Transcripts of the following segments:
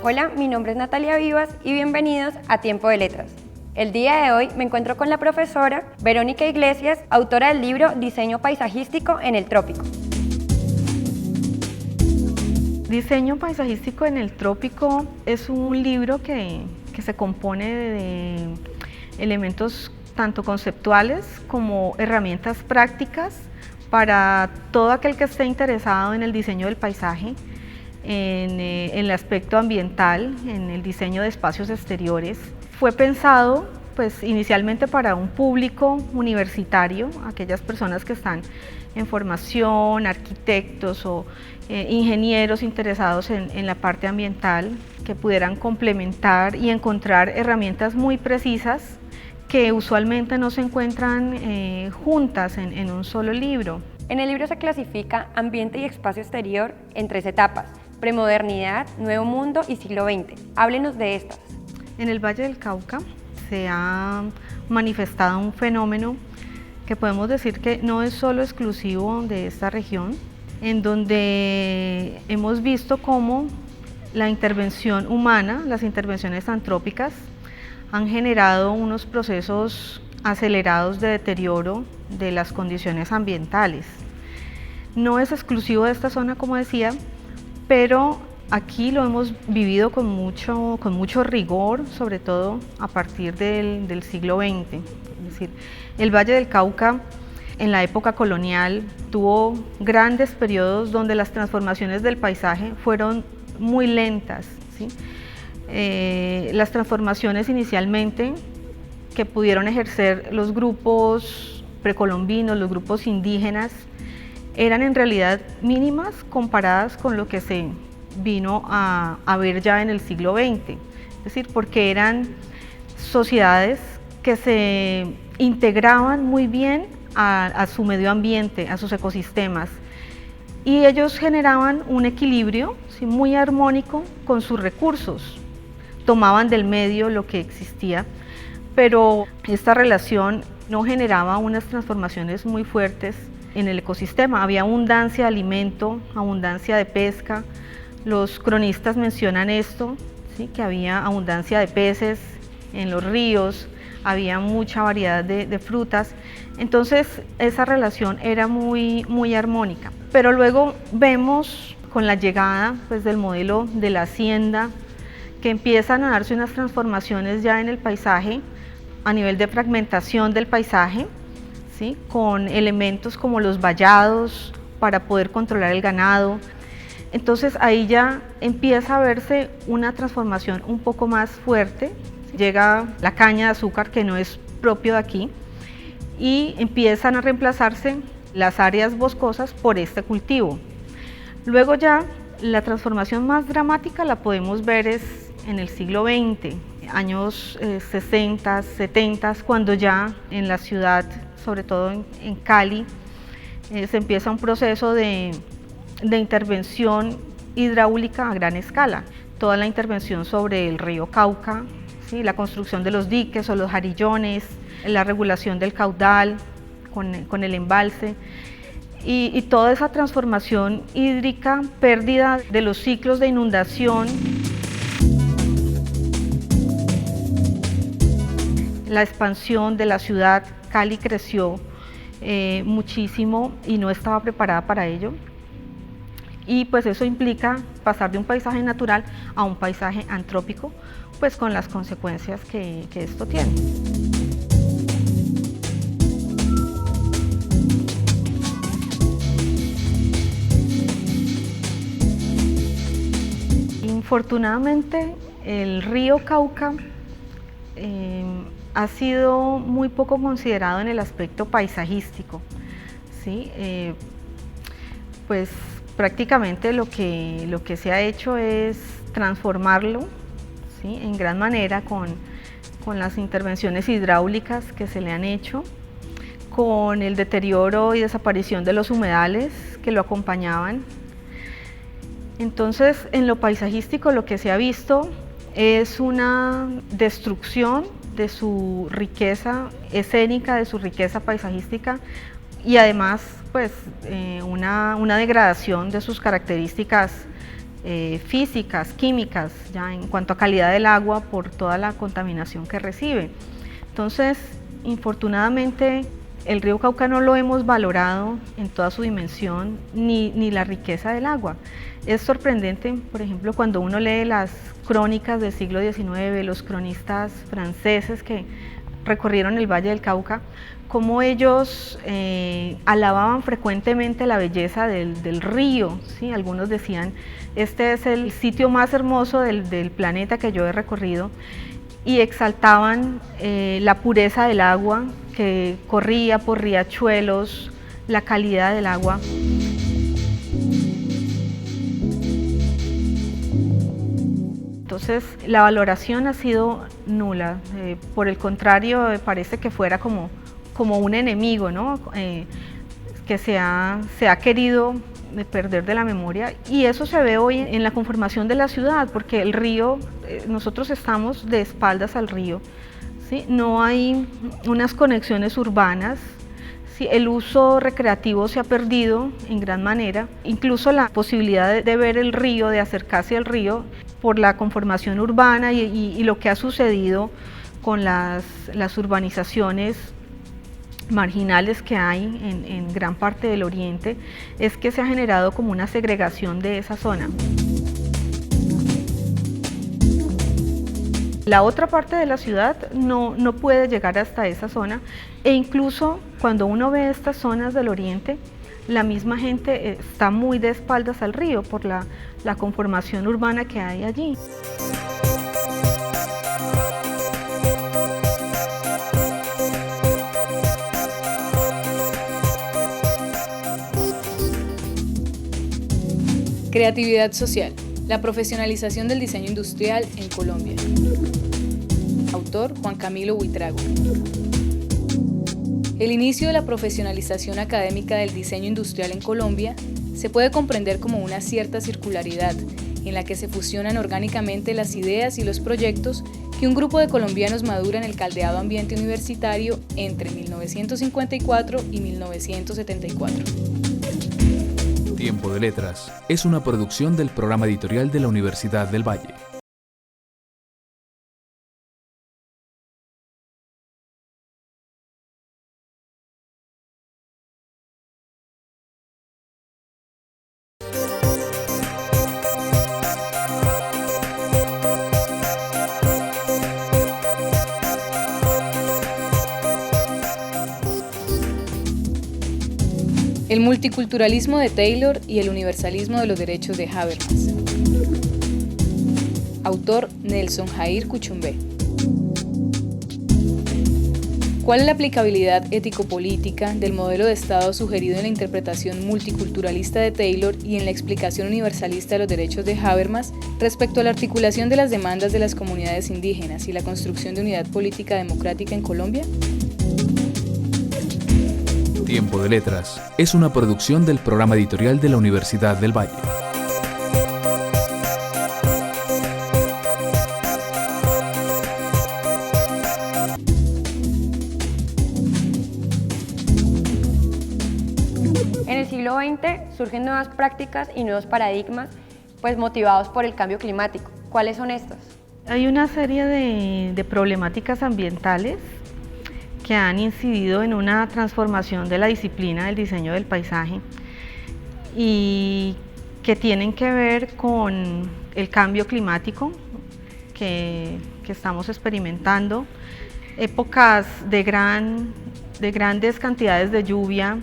Hola, mi nombre es Natalia Vivas y bienvenidos a Tiempo de Letras. El día de hoy me encuentro con la profesora Verónica Iglesias, autora del libro Diseño paisajístico en el trópico. Diseño paisajístico en el trópico es un libro que se compone de elementos tanto conceptuales como herramientas prácticas para todo aquel que esté interesado en el diseño del paisaje, en el aspecto ambiental, en el diseño de espacios exteriores. Fue pensado pues inicialmente para un público universitario, aquellas personas que están en formación, arquitectos o ingenieros interesados en la parte ambiental, que pudieran complementar y encontrar herramientas muy precisas que usualmente no se encuentran juntas en un solo libro. En el libro se clasifica ambiente y espacio exterior en 3 etapas: premodernidad, nuevo mundo y siglo XX. Háblenos de estas. En el Valle del Cauca se ha manifestado un fenómeno que podemos decir que no es solo exclusivo de esta región, en donde hemos visto cómo la intervención humana, las intervenciones antrópicas, han generado unos procesos acelerados de deterioro de las condiciones ambientales. No es exclusivo de esta zona, como decía, pero aquí lo hemos vivido con mucho rigor, sobre todo a partir del siglo XX. Es decir, el Valle del Cauca en la época colonial tuvo grandes periodos donde las transformaciones del paisaje fueron muy lentas, ¿sí? Las transformaciones inicialmente que pudieron ejercer los grupos precolombinos, los grupos indígenas, eran en realidad mínimas comparadas con lo que se vino a ver ya en el siglo XX, es decir, porque eran sociedades que se integraban muy bien a su medio ambiente, a sus ecosistemas, y ellos generaban un equilibrio, ¿sí?, muy armónico con sus recursos, tomaban del medio lo que existía, pero esta relación no generaba unas transformaciones muy fuertes en el ecosistema. Había abundancia de alimento, abundancia de pesca. Los cronistas mencionan esto, ¿sí?, que había abundancia de peces en los ríos, había mucha variedad de frutas. Entonces esa relación era muy armónica. Pero luego vemos con la llegada pues, del modelo de la hacienda, que empiezan a darse unas transformaciones ya en el paisaje, a nivel de fragmentación del paisaje, ¿sí?, con elementos como los vallados para poder controlar el ganado. Entonces ahí ya empieza a verse una transformación un poco más fuerte. Llega la caña de azúcar, que no es propio de aquí, y empiezan a reemplazarse las áreas boscosas por este cultivo. Luego ya la transformación más dramática la podemos ver en el siglo XX, años 60, 70, cuando ya en la ciudad, sobre todo en Cali, se empieza un proceso de intervención hidráulica a gran escala. Toda la intervención sobre el río Cauca, ¿sí?, la construcción de los diques o los jarillones, la regulación del caudal con el embalse y toda esa transformación hídrica, pérdida de los ciclos de inundación. La expansión de la ciudad. Cali creció muchísimo y no estaba preparada para ello, y pues eso implica pasar de un paisaje natural a un paisaje antrópico, pues con las consecuencias que esto tiene. Infortunadamente el río Cauca ha sido muy poco considerado en el aspecto paisajístico, ¿sí? Pues prácticamente lo que se ha hecho es transformarlo, ¿sí?, en gran manera con las intervenciones hidráulicas que se le han hecho, con el deterioro y desaparición de los humedales que lo acompañaban. Entonces, en lo paisajístico lo que se ha visto es una destrucción de su riqueza escénica, de su riqueza paisajística, y además pues una degradación de sus características físicas, químicas, ya en cuanto a calidad del agua por toda la contaminación que recibe. Entonces, infortunadamente, el río Cauca no lo hemos valorado en toda su dimensión, ni la riqueza del agua. Es sorprendente, por ejemplo, cuando uno lee las crónicas del siglo XIX, los cronistas franceses que recorrieron el Valle del Cauca, cómo ellos alababan frecuentemente la belleza del río, ¿sí? Algunos decían, este es el sitio más hermoso del planeta que yo he recorrido, y exaltaban la pureza del agua que corría por riachuelos, la calidad del agua. Entonces la valoración ha sido nula, por el contrario parece que fuera como un enemigo, ¿no? Que se ha querido perder de la memoria, y eso se ve hoy en la conformación de la ciudad, porque el río, nosotros estamos de espaldas al río, ¿sí? No hay unas conexiones urbanas, ¿sí? El uso recreativo se ha perdido en gran manera, incluso la posibilidad de ver el río, de acercarse al río por la conformación urbana y lo que ha sucedido con las urbanizaciones marginales que hay en gran parte del oriente, es que se ha generado como una segregación de esa zona. La otra parte de la ciudad no puede llegar hasta esa zona, e incluso cuando uno ve estas zonas del oriente, la misma gente está muy de espaldas al río por la conformación urbana que hay allí. Creatividad social, la profesionalización del diseño industrial en Colombia. Autor Juan Camilo Buitrago. El inicio de la profesionalización académica del diseño industrial en Colombia se puede comprender como una cierta circularidad en la que se fusionan orgánicamente las ideas y los proyectos que un grupo de colombianos madura en el caldeado ambiente universitario entre 1954 y 1974. Tiempo de Letras es una producción del programa editorial de la Universidad del Valle. El multiculturalismo de Taylor y el universalismo de los derechos de Habermas. Autor Nelson Jair Cuchumbé. ¿Cuál es la aplicabilidad ético-política del modelo de Estado sugerido en la interpretación multiculturalista de Taylor y en la explicación universalista de los derechos de Habermas respecto a la articulación de las demandas de las comunidades indígenas y la construcción de unidad política democrática en Colombia? Tiempo de Letras es una producción del programa editorial de la Universidad del Valle. En el siglo XX surgen nuevas prácticas y nuevos paradigmas, pues motivados por el cambio climático. ¿Cuáles son estos? Hay una serie de problemáticas ambientales que han incidido en una transformación de la disciplina del diseño del paisaje y que tienen que ver con el cambio climático que estamos experimentando, épocas de grandes cantidades de lluvia,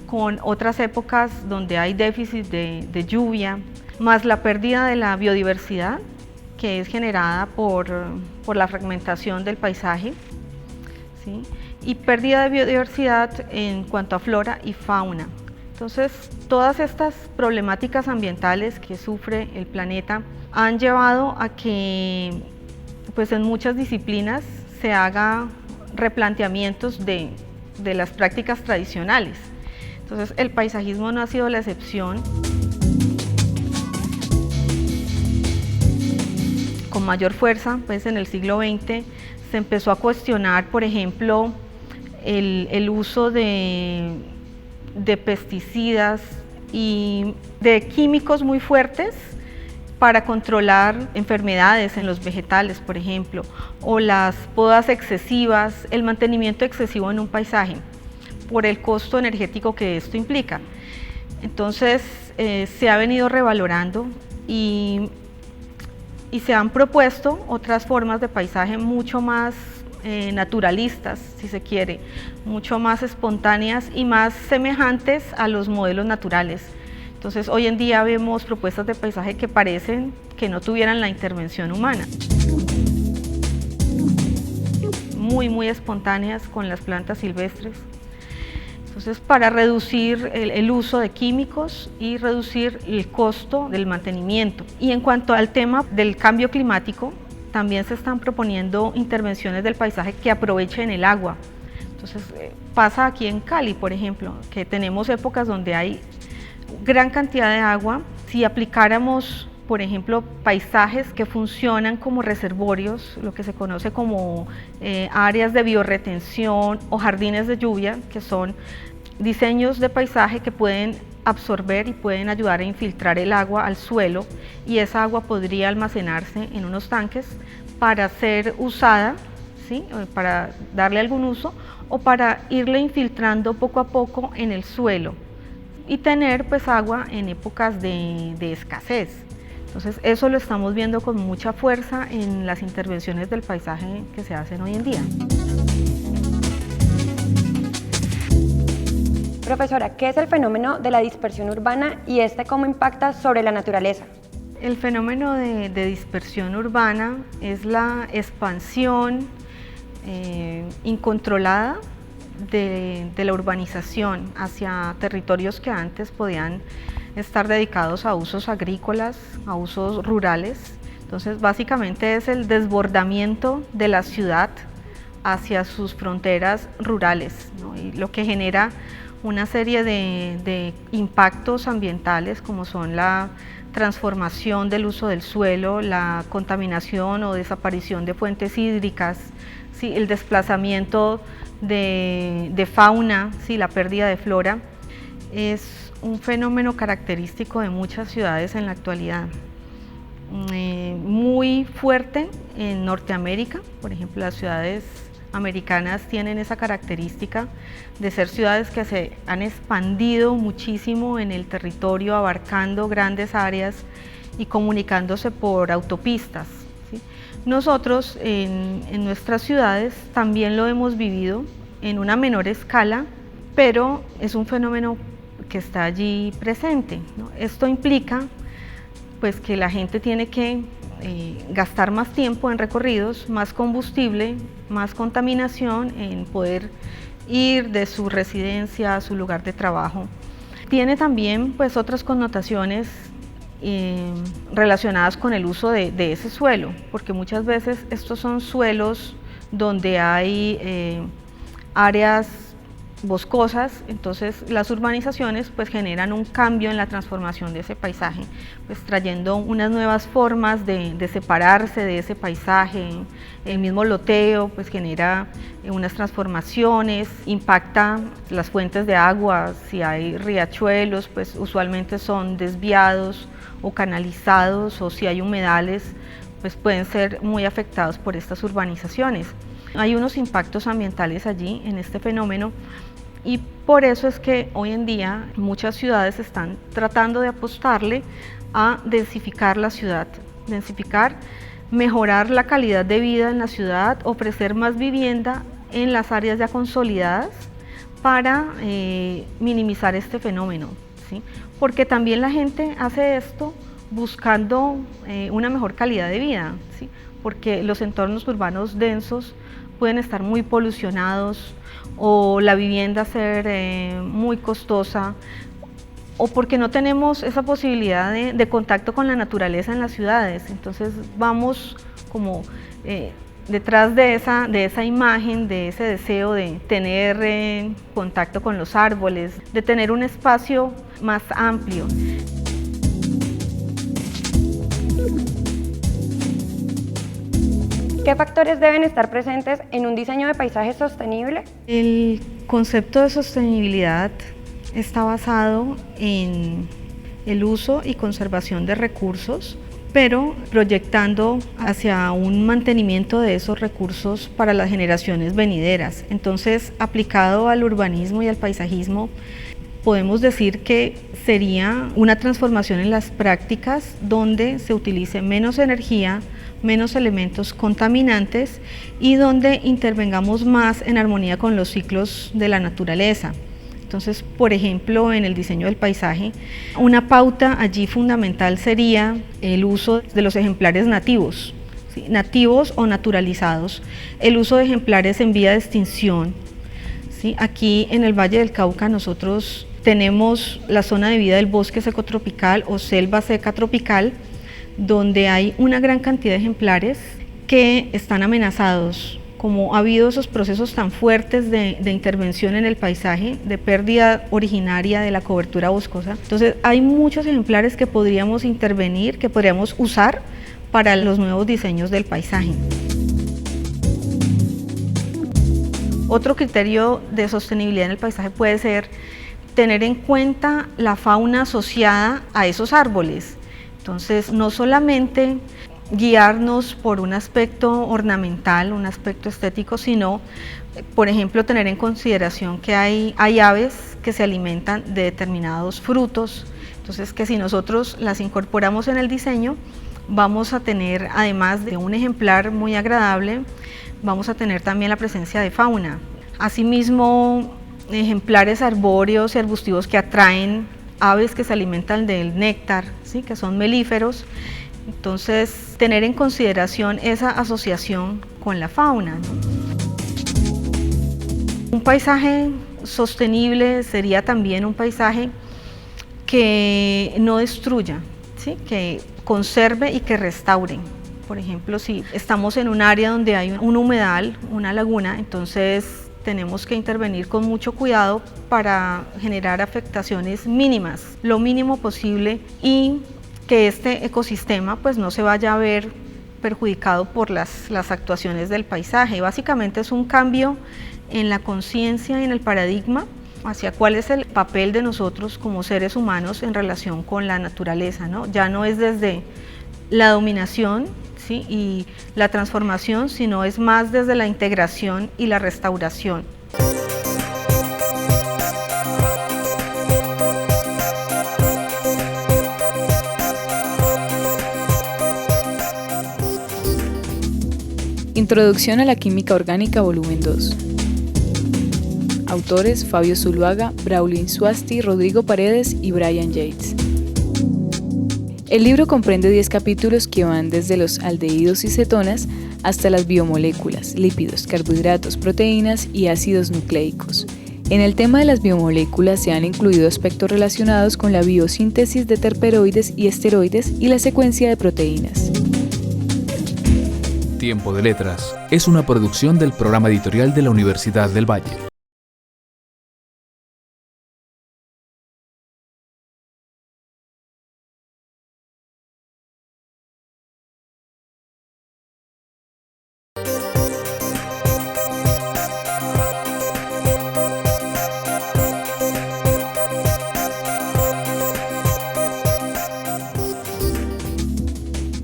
con otras épocas donde hay déficit de lluvia, más la pérdida de la biodiversidad que es generada por la fragmentación del paisaje, ¿sí? Y pérdida de biodiversidad en cuanto a flora y fauna. Entonces, todas estas problemáticas ambientales que sufre el planeta han llevado a que, pues, en muchas disciplinas se haga replanteamientos de las prácticas tradicionales. Entonces, el paisajismo no ha sido la excepción. Con mayor fuerza, pues en el siglo XX se empezó a cuestionar, por ejemplo, el uso de pesticidas y de químicos muy fuertes para controlar enfermedades en los vegetales, por ejemplo, o las podas excesivas, el mantenimiento excesivo en un paisaje, por el costo energético que esto implica. Entonces, se ha venido revalorando y se han propuesto otras formas de paisaje mucho más naturalistas, si se quiere, mucho más espontáneas y más semejantes a los modelos naturales. Entonces, hoy en día vemos propuestas de paisaje que parecen que no tuvieran la intervención humana. Muy espontáneas con las plantas silvestres. Entonces, para reducir el uso de químicos y reducir el costo del mantenimiento. Y en cuanto al tema del cambio climático, también se están proponiendo intervenciones del paisaje que aprovechen el agua. Entonces, pasa aquí en Cali, por ejemplo, que tenemos épocas donde hay gran cantidad de agua. Si aplicáramos, por ejemplo, paisajes que funcionan como reservorios, lo que se conoce como áreas de biorretención o jardines de lluvia, que son diseños de paisaje que pueden absorber y pueden ayudar a infiltrar el agua al suelo, y esa agua podría almacenarse en unos tanques para ser usada, ¿sí?, para darle algún uso o para irle infiltrando poco a poco en el suelo y tener pues agua en épocas de escasez. Entonces eso lo estamos viendo con mucha fuerza en las intervenciones del paisaje que se hacen hoy en día. Profesora, ¿qué es el fenómeno de la dispersión urbana y cómo impacta sobre la naturaleza? El fenómeno de dispersión urbana es la expansión incontrolada de la urbanización hacia territorios que antes podían estar dedicados a usos agrícolas, a usos rurales. Entonces, básicamente es el desbordamiento de la ciudad hacia sus fronteras rurales, ¿no? Y lo que genera una serie de impactos ambientales, como son la transformación del uso del suelo, la contaminación o desaparición de fuentes hídricas, ¿sí?, el desplazamiento de fauna, ¿sí?, la pérdida de flora. Es un fenómeno característico de muchas ciudades en la actualidad, muy fuerte en Norteamérica. Por ejemplo, las ciudades americanas tienen esa característica de ser ciudades que se han expandido muchísimo en el territorio, abarcando grandes áreas y comunicándose por autopistas, ¿sí? Nosotros en nuestras ciudades también lo hemos vivido en una menor escala, pero es un fenómeno que está allí presente, ¿no? Esto implica pues que la gente tiene que gastar más tiempo en recorridos, más combustible, más contaminación en poder ir de su residencia a su lugar de trabajo. Tiene también pues otras connotaciones relacionadas con el uso de ese suelo, porque muchas veces estos son suelos donde hay áreas boscosas. Entonces las urbanizaciones pues generan un cambio en la transformación de ese paisaje, pues trayendo unas nuevas formas de separarse de ese paisaje. El mismo loteo pues genera unas transformaciones, impacta las fuentes de agua. Si hay riachuelos pues usualmente son desviados o canalizados, o si hay humedales pues pueden ser muy afectados por estas urbanizaciones. Hay unos impactos ambientales allí en este fenómeno, y por eso es que hoy en día muchas ciudades están tratando de apostarle a densificar la ciudad, mejorar la calidad de vida en la ciudad, ofrecer más vivienda en las áreas ya consolidadas para minimizar este fenómeno, ¿sí? Porque también la gente hace esto buscando una mejor calidad de vida, ¿sí? Porque los entornos urbanos densos pueden estar muy polucionados, o la vivienda ser muy costosa, o porque no tenemos esa posibilidad de contacto con la naturaleza en las ciudades. Entonces vamos como detrás de esa imagen, de ese deseo de tener contacto con los árboles, de tener un espacio más amplio. ¿Qué factores deben estar presentes en un diseño de paisaje sostenible? El concepto de sostenibilidad está basado en el uso y conservación de recursos pero proyectando hacia un mantenimiento de esos recursos para las generaciones venideras. Entonces, aplicado al urbanismo y al paisajismo, podemos decir que sería una transformación en las prácticas donde se utilice menos energía, menos elementos contaminantes y donde intervengamos más en armonía con los ciclos de la naturaleza. Entonces, por ejemplo, en el diseño del paisaje, una pauta allí fundamental sería el uso de los ejemplares nativos, ¿sí? Nativos o naturalizados, el uso de ejemplares en vía de extinción, ¿sí? Aquí en el Valle del Cauca nosotros tenemos la zona de vida del bosque seco tropical o selva seca tropical, donde hay una gran cantidad de ejemplares que están amenazados. Como ha habido esos procesos tan fuertes de intervención en el paisaje, de pérdida originaria de la cobertura boscosa, entonces hay muchos ejemplares que podríamos intervenir, que podríamos usar para los nuevos diseños del paisaje. Otro criterio de sostenibilidad en el paisaje puede ser tener en cuenta la fauna asociada a esos árboles. Entonces, no solamente guiarnos por un aspecto ornamental, un aspecto estético, sino, por ejemplo, tener en consideración que hay aves que se alimentan de determinados frutos. Entonces, que si nosotros las incorporamos en el diseño, vamos a tener, además de un ejemplar muy agradable, vamos a tener también la presencia de fauna. Asimismo, ejemplares arbóreos y arbustivos que atraen aves que se alimentan del néctar, ¿sí? Que son melíferos. Entonces, tener en consideración esa asociación con la fauna, ¿no? Un paisaje sostenible sería también un paisaje que no destruya, ¿sí? Que conserve y que restaure. Por ejemplo, si estamos en un área donde hay un humedal, una laguna, entonces tenemos que intervenir con mucho cuidado para generar afectaciones mínimas, lo mínimo posible, y que este ecosistema pues no se vaya a ver perjudicado por las actuaciones del paisaje. Básicamente es un cambio en la conciencia y en el paradigma hacia cuál es el papel de nosotros como seres humanos en relación con la naturaleza, ¿no? Ya no es desde la dominación, ¿sí? Y la transformación, sino es más desde la integración y la restauración. Introducción a la Química Orgánica, volumen 2. Autores: Fabio Zuluaga, Braulio Insuasti, Rodrigo Paredes y Brian Yates. El libro comprende 10 capítulos que van desde los aldehídos y cetonas hasta las biomoléculas, lípidos, carbohidratos, proteínas y ácidos nucleicos. En el tema de las biomoléculas se han incluido aspectos relacionados con la biosíntesis de terperoides y esteroides y la secuencia de proteínas. Tiempo de Letras es una producción del programa editorial de la Universidad del Valle.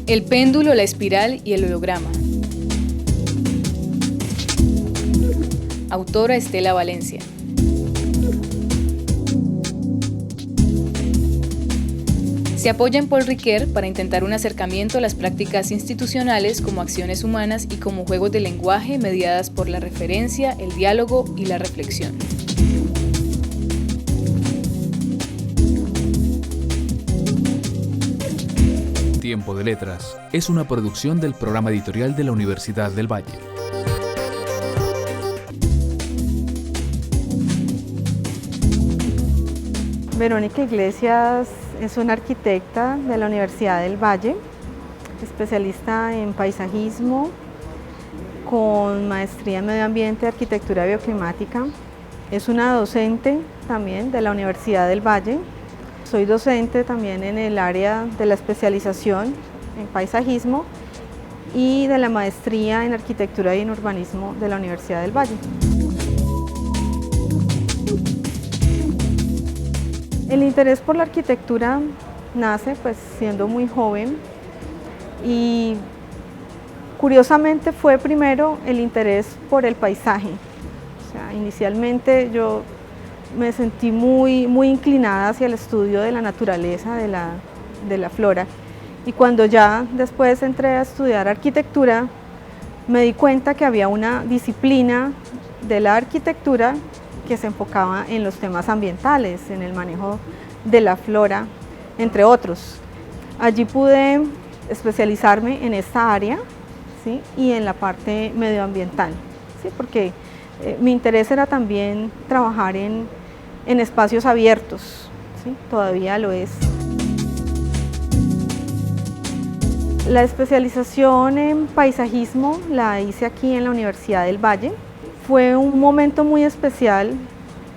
El péndulo, la espiral y el holograma. Autora: Estela Valencia. Se apoya en Paul Ricoeur para intentar un acercamiento a las prácticas institucionales como acciones humanas y como juegos de lenguaje mediadas por la referencia, el diálogo y la reflexión. Tiempo de Letras es una producción del programa editorial de la Universidad del Valle. Verónica Iglesias es una arquitecta de la Universidad del Valle, especialista en paisajismo, con maestría en medio ambiente y arquitectura bioclimática. Es una docente también de la Universidad del Valle. Soy docente también en el área de la especialización en paisajismo y de la maestría en arquitectura y en urbanismo de la Universidad del Valle. El interés por la arquitectura nace pues siendo muy joven. y curiosamente fue primero el interés por el paisaje. O sea, inicialmente yo me sentí muy inclinada hacia el estudio de la naturaleza, de la flora, y cuando ya después entré a estudiar arquitectura, me di cuenta que había una disciplina de la arquitectura que se enfocaba en los temas ambientales, en el manejo de la flora, entre otros. Allí pude especializarme en esta área, ¿sí? Y en la parte medioambiental, ¿sí? Porque mi interés era también trabajar en espacios abiertos, ¿sí? Todavía lo es. La especialización en paisajismo la hice aquí en la Universidad del Valle. Fue un momento muy especial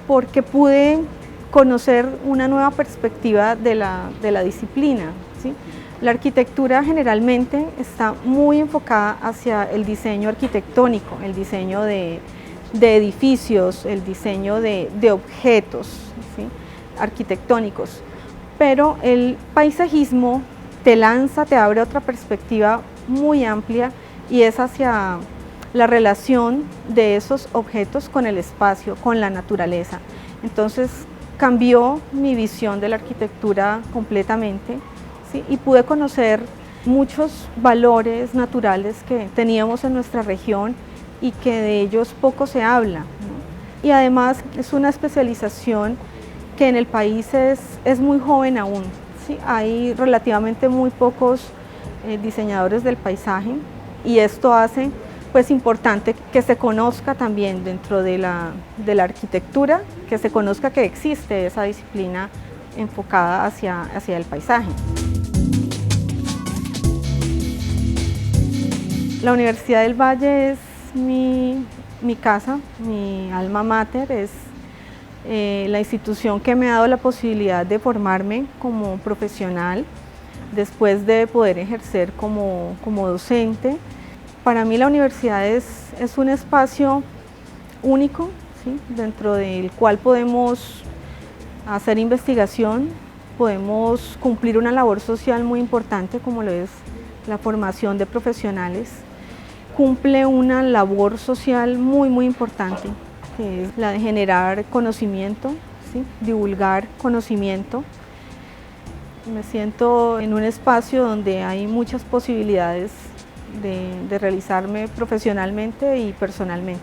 porque pude conocer una nueva perspectiva de la disciplina, ¿sí? La arquitectura generalmente está muy enfocada hacia el diseño arquitectónico, el diseño de edificios, el diseño de objetos, ¿sí? Arquitectónicos, pero el paisajismo te lanza, te abre otra perspectiva muy amplia y es hacia la relación de esos objetos con el espacio, con la naturaleza. Entonces cambió mi visión de la arquitectura completamente, ¿sí? Y pude conocer muchos valores naturales que teníamos en nuestra región y que de ellos poco se habla, ¿no? Y además es una especialización que en el país es muy joven aún, ¿sí? Hay relativamente muy pocos diseñadores del paisaje y esto hace pues importante que se conozca también dentro de la arquitectura, que se conozca que existe esa disciplina enfocada hacia el paisaje. La Universidad del Valle es mi casa, mi alma mater, es la institución que me ha dado la posibilidad de formarme como profesional después de poder ejercer como docente. Para mí la universidad es un espacio único, ¿sí? Dentro del cual podemos hacer investigación, podemos cumplir una labor social muy importante como lo es la formación de profesionales. Cumple una labor social muy importante, que es la de generar conocimiento, ¿sí? Divulgar conocimiento. Me siento en un espacio donde hay muchas posibilidades de realizarme profesionalmente y personalmente.